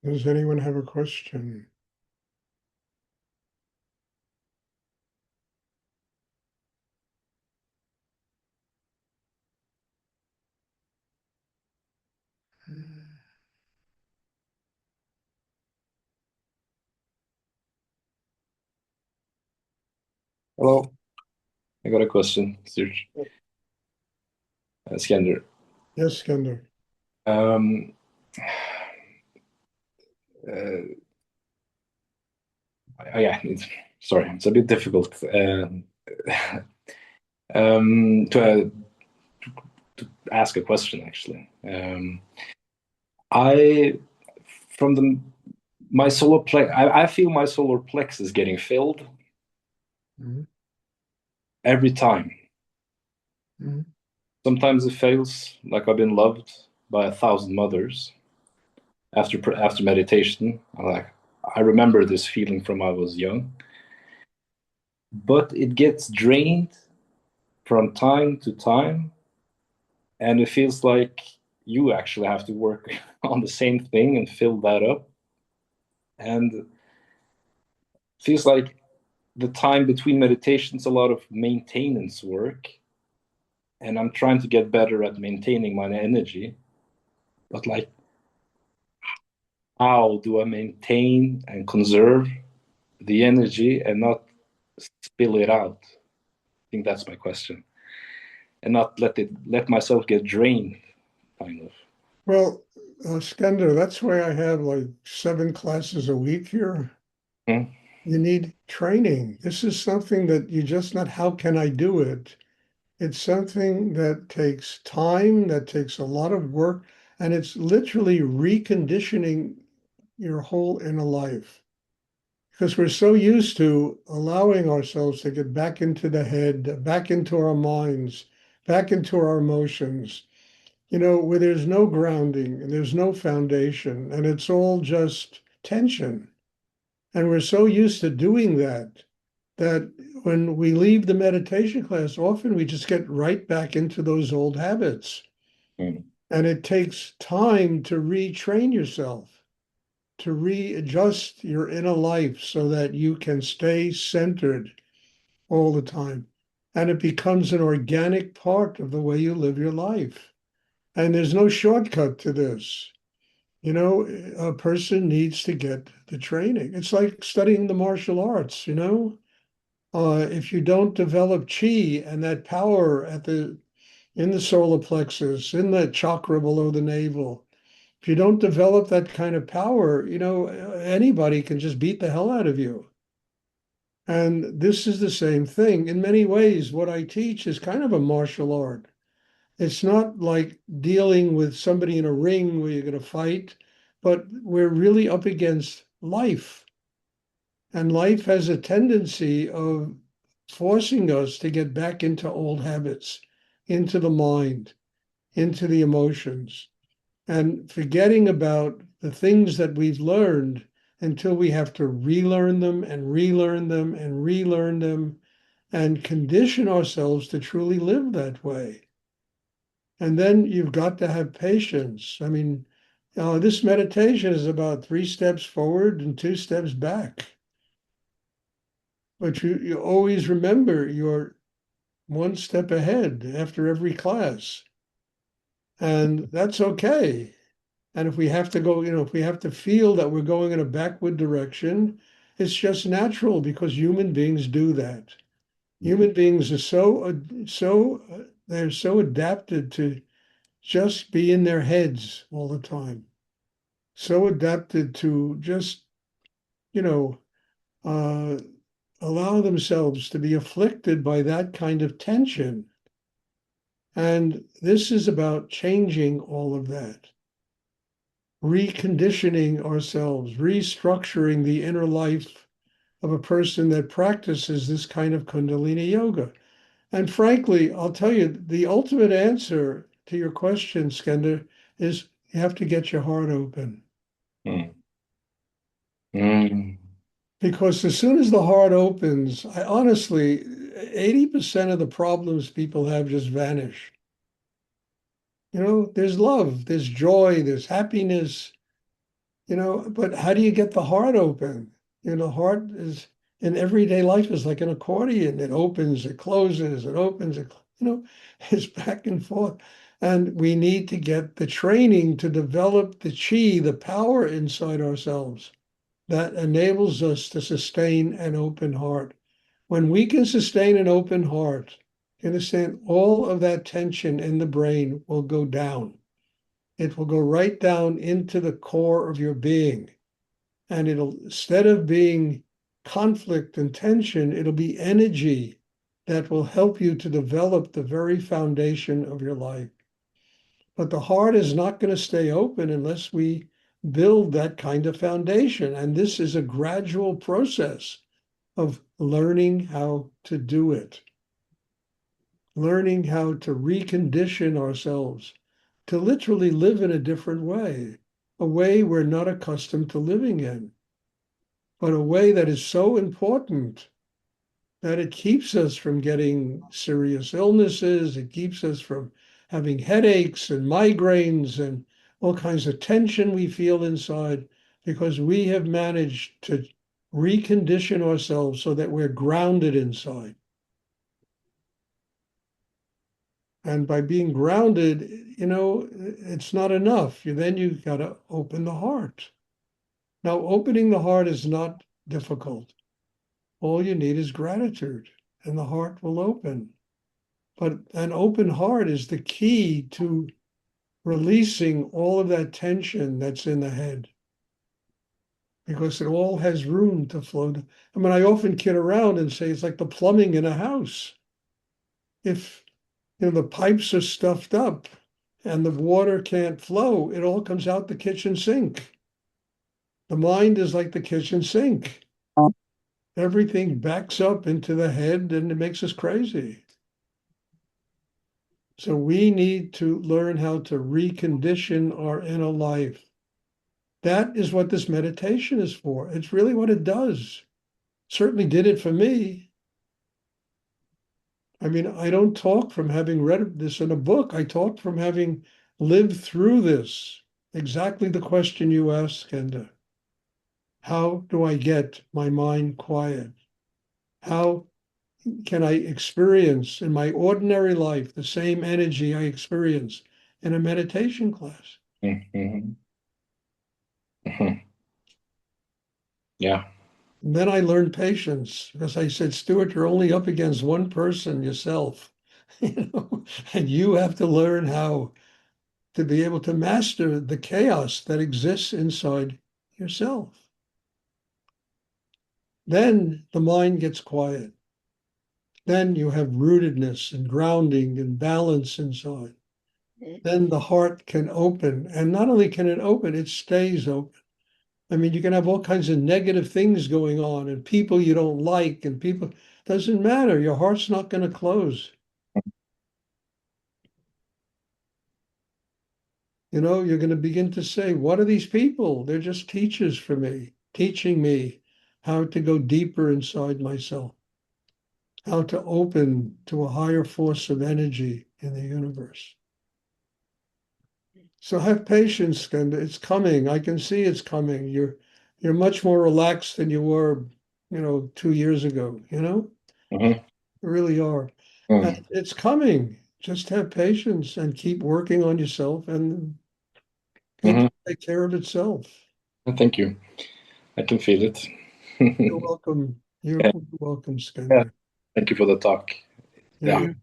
Does anyone have a question? Hello, I got a question, Stuart. Skender. Yes, Skender. Um, uh, yeah, sorry, it's a bit difficult to ask a question, actually. I, from the my solar plex, I feel my solar plexus getting filled Mhm, every time. mhm. Sometimes it fails, like I've been loved by 1,000 mothers after meditation. I remember this feeling from I was young, but it gets drained from time to time, and it feels like you actually have to work on the same thing and fill that up. And it feels like the time between meditations, a lot of maintenance work, and I'm trying to get better at maintaining my energy. But like, how do I maintain and conserve the energy and not spill it out? I think that's my question, and not let myself get drained, kind of. Well, Skender, that's why I have like 7 classes a week here. Hmm? You need training. This is something that you just not, how can I do it? It's something that takes time, that takes a lot of work, and it's literally reconditioning your whole inner life. Because we're so used to allowing ourselves to get back into the head, back into our minds, back into our emotions, where there's no grounding and there's no foundation and it's all just tension. And we're so used to doing that that when we leave the meditation class, often we just get right back into those old habits. Hmm. And it takes time to retrain yourself, to readjust your inner life so that you can stay centered all the time. And it becomes an organic part of the way you live your life. And there's no shortcut to this. A person needs to get the training. It's like studying the martial arts. If you don't develop chi and that power in the solar plexus, in the chakra below the navel, if you don't develop that kind of power, anybody can just beat the hell out of you. And this is the same thing. In many ways, what I teach is kind of a martial art. It's not like dealing with somebody in a ring where you're going to fight, but we're really up against life. And life has a tendency of forcing us to get back into old habits, into the mind, into the emotions, and forgetting about the things that we've learned until we have to relearn them and relearn them and relearn them and condition ourselves to truly live that way. And then you've got to have patience. I mean, this meditation is about 3 steps forward and 2 steps back. But you always remember you're 1 step ahead after every class. And that's okay. And if we have to go, if we have to feel that we're going in a backward direction, it's just natural because human beings do that. Human beings are they're so adapted to just be in their heads all the time. So adapted to just, you know, uh, allow themselves to be afflicted by that kind of tension. And this is about changing all of that, reconditioning ourselves, restructuring the inner life of a person that practices this kind of Kundalini yoga. And frankly, I'll tell you, the ultimate answer to your question, Skender, is you have to get your heart open. Hmm. Hmm. Because as soon as the heart opens, I honestly, 80% of the problems people have just vanish. There's love, there's joy, there's happiness. But how do you get the heart open? The heart is in everyday life is like an accordion. It opens, it closes, it opens, it's back and forth. And we need to get the training to develop the chi, the power inside ourselves that enables us to sustain an open heart. When we can sustain an open heart, you understand, all of that tension in the brain will go down. It will go right down into the core of your being. And instead of being conflict and tension, it'll be energy that will help you to develop the very foundation of your life. But the heart is not going to stay open unless we build that kind of foundation. And this is a gradual process of learning how to do it, learning how to recondition ourselves to literally live in a different way, a way we're not accustomed to living in, but a way that is so important that it keeps us from getting serious illnesses. It keeps us from having headaches and migraines and all kinds of tension we feel inside because we have managed to recondition ourselves so that we're grounded inside. And by being grounded, it's not enough. Then you got to open the heart. Now, opening the heart is not difficult. All you need is gratitude, and the heart will open. But an open heart is the key to releasing all of that tension that's in the head because it all has room to flow. I mean, I often kid around and say it's like the plumbing in a house. If the pipes are stuffed up and the water can't flow, it all comes out the kitchen sink. The mind is like the kitchen sink. Everything backs up into the head and it makes us crazy. So we need to learn how to recondition our inner life. That is what this meditation is for. It's really what it does. Certainly did it for me. I mean, I don't talk from having read this in a book. I talk from having lived through this. Exactly the question you asked, Kenda. How do I get my mind quiet? How can I experience in my ordinary life the same energy I experience in a meditation class? Mm-hmm. Mm-hmm. Yeah. And then I learned patience because I said, Stuart, you're only up against one person, yourself, and you have to learn how to be able to master the chaos that exists inside yourself. Then the mind gets quiet. Then you have rootedness and grounding and balance inside. Then the heart can open. And not only can it open, it stays open. I mean, you can have all kinds of negative things going on and people you don't like and people, doesn't matter. Your heart's not going to close. You're going to begin to say, what are these people? They're just teachers for me, teaching me how to go deeper inside myself, how to open to a higher force of energy in the universe. So have patience, Skanda. It's coming. I can see it's coming. You're much more relaxed than you were, 2 years ago, Mm-hmm. You really are. And Mm-hmm. it's coming. Just have patience and keep working on yourself and it Mm-hmm. will take care of itself. Thank you. I can feel it. You're welcome. You're Yeah. welcome, Yeah. Skanda. Thank you for the talk. Yeah, Yeah.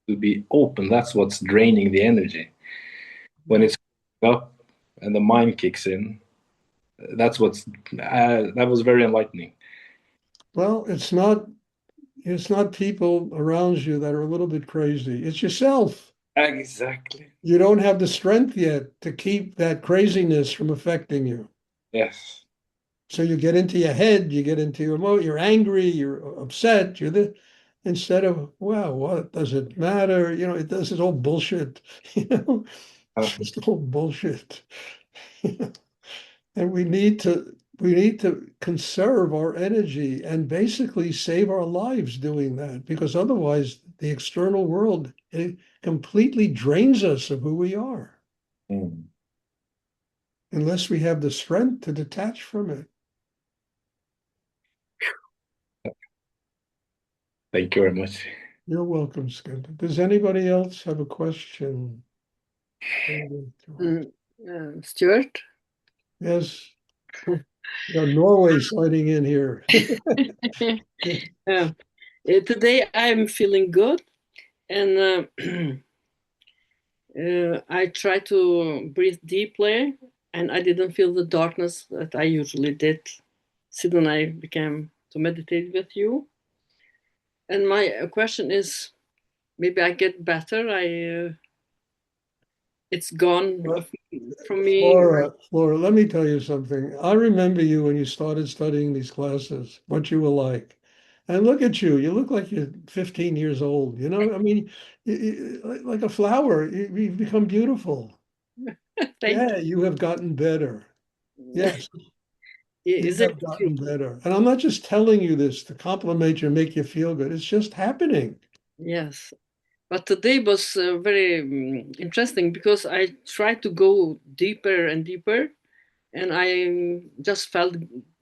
To be open, that's what's draining the energy. When yeah. it's up and the mind kicks in, that was very enlightening. Well, it's not people around you that are a little bit crazy. It's yourself. Exactly. You don't have the strength yet to keep that craziness from affecting you. Yes. So you get into your head, you get into you're angry, you're upset, instead of, well, what does it matter? It does it's all bullshit. Uh, It's just all bullshit. And we need to conserve our energy and basically save our lives doing that because otherwise the external world it completely drains us of who we are. mm. unless we have the strength to detach from it. Thank you very much. You're welcome, Skunda. Does anybody else have a question? Mm, Stuart? Yes, Norway signing in here. Yeah. Today I'm feeling good, and I try to breathe deeply, and I didn't feel the darkness that I usually did since I began to meditate with you. And my question is, maybe I get better. It's gone from me. Flora, let me tell you something. I remember you when you started studying these classes, what you were like. And look at you. You look like you're 15 years old. I mean, like a flower. You've become beautiful. Thank Yeah, you have gotten better. you. Yes, you Is it have true? gotten better. And I'm not just telling you this to compliment you and make you feel good. It's just happening. Yes. But today was very interesting because I tried to go deeper and deeper, and I just felt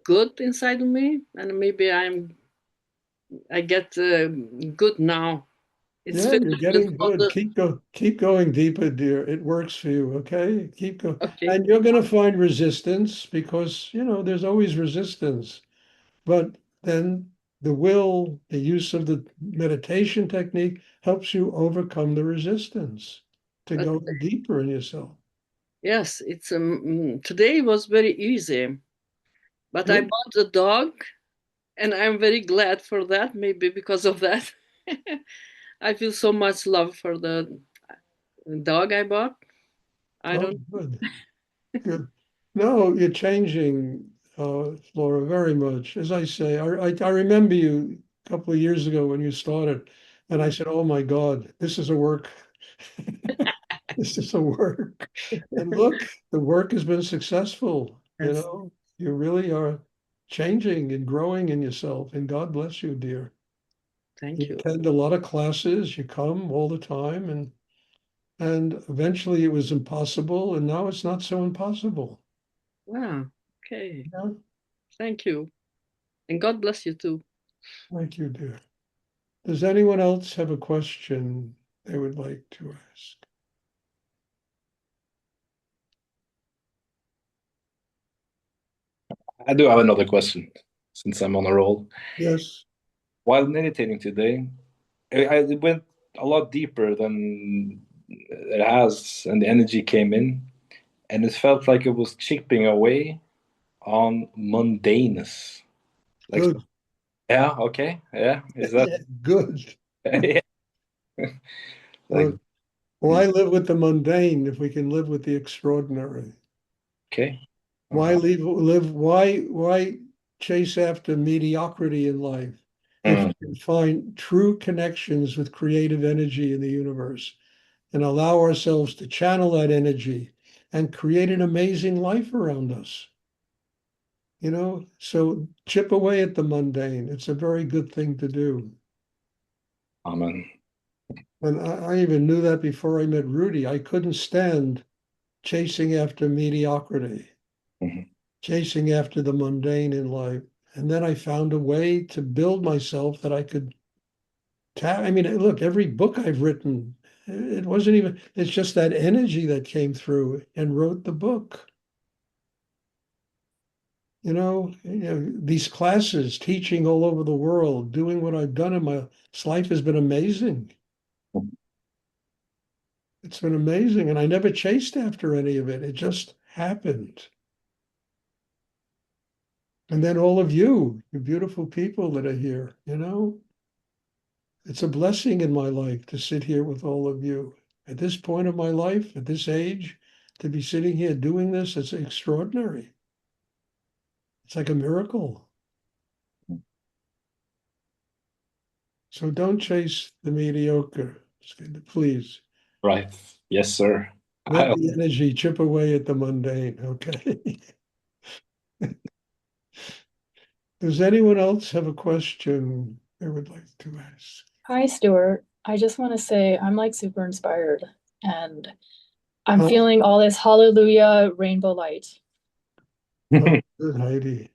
good inside of me, and maybe I get good now. It's Yeah, you're finished with getting all good. the. Keep going deeper, dear. It works for you, okay? Keep going. Okay. And you're going to find resistance because, there's always resistance. But then the will, the use of the meditation technique helps you overcome the resistance to But go deeper in yourself. yes, it's today was very easy. But I Good. bought a dog, and I'm very glad for that. Maybe because of that, I feel so much love for the dog I bought. I Oh, don't. good. Good. No, you're changing, Laura, very much. As I say, I remember you a couple of years ago when you started, and I said, "Oh my God, this is a work. This is a work." And look, the work has been successful. Yes, You really are changing and growing in yourself, and God bless you, dear. You thank you. attend a lot of classes, you come all the time, and eventually it was impossible, and now it's not so impossible. Wow. Okay. Yeah. Thank you. And God bless you too. Thank you, dear. Does anyone else have a question they would like to ask? I do have another question since I'm on a roll. Yes, While meditating today, it went a lot deeper than it has, and the energy came in, and it felt like it was chipping away on mundaneness. Like, good. yeah, okay, yeah, is that Yeah, good. yeah, like, Well, why live with the mundane if we can live with the extraordinary? okay, Why uh, live? Why chase after mediocrity in life if mm, we can find true connections with creative energy in the universe and allow ourselves to channel that energy and create an amazing life around us? So chip away at the mundane. It's a very good thing to do. amen. And I even knew that before I met Rudy. I couldn't stand chasing after mediocrity, Mhm. chasing after the mundane in life. And then I found a way to build myself that I could I mean, look, every book I've written, it wasn't even, it's just that energy that came through and wrote the book. These classes, teaching all over the world, doing what I've done in my life has been amazing. It's been amazing. And I never chased after any of it. It just happened. And then all of you beautiful people that are here, it's a blessing in my life to sit here with all of you. At this point of my life, at this age, to be sitting here doing this, it's extraordinary. It's like a miracle. So don't chase the mediocre. Please Right, yes, sir. let I the energy chip away at the mundane. Okay. Does anyone else have a question they would like to ask? Hi, Stuart. I just want to say I'm like super inspired. And I'm Oh. feeling all this hallelujah rainbow light. Oh, good, Heidi.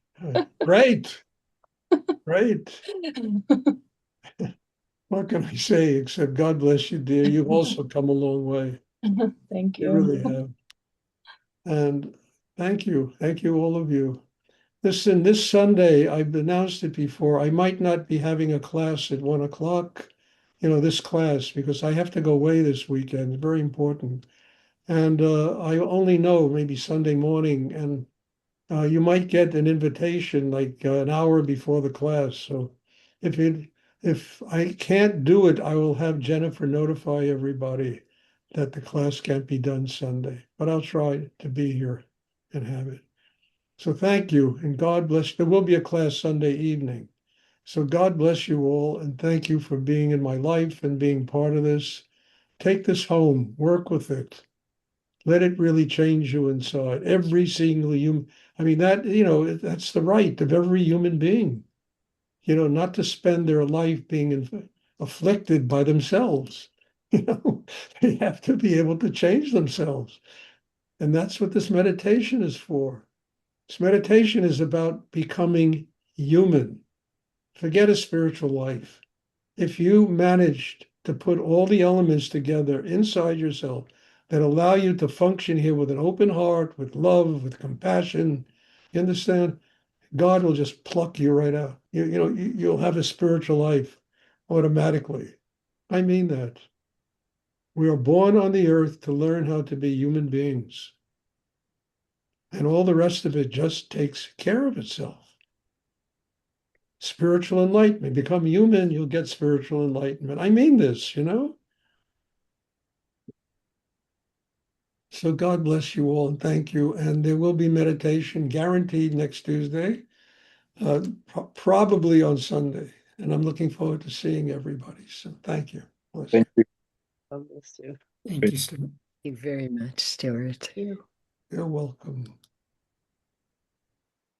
Great. Great. What can I say except God bless you, dear. You've also come a long way. Thank You you. really have. And thank you. Thank you, all of you. Listen, this Sunday, I've announced it before, I might not be having a class at 1 o'clock, this class, because I have to go away this weekend. It's very important. And I only know maybe Sunday morning, and you might get an invitation like an hour before the class. So if I can't do it, I will have Jennifer notify everybody that the class can't be done Sunday. But I'll try to be here and have it. So thank you, and God bless. There will be a class Sunday evening. So God bless you all, and thank you for being in my life and being part of this. Take this home, work with it. Let it really change you inside. Every single human, I mean, that's the right of every human being, not to spend their life being afflicted by themselves. They have to be able to change themselves. And that's what this meditation is for. This meditation is about becoming human. Forget a spiritual life. If you managed to put all the elements together inside yourself that allow you to function here with an open heart, with love, with compassion, you understand? God will just pluck you right out. You'll have a spiritual life automatically. I mean that. We are born on the earth to learn how to be human beings. And all the rest of it just takes care of itself. Spiritual enlightenment. Become human, you'll get spiritual enlightenment. I mean this. So God bless you all and thank you. And there will be meditation guaranteed next Tuesday, probably on Sunday. And I'm looking forward to seeing everybody. So thank you. Bless Thank you. God bless you. Thank you, Stuart. Thank you very much, Stuart. Thank you. You're welcome.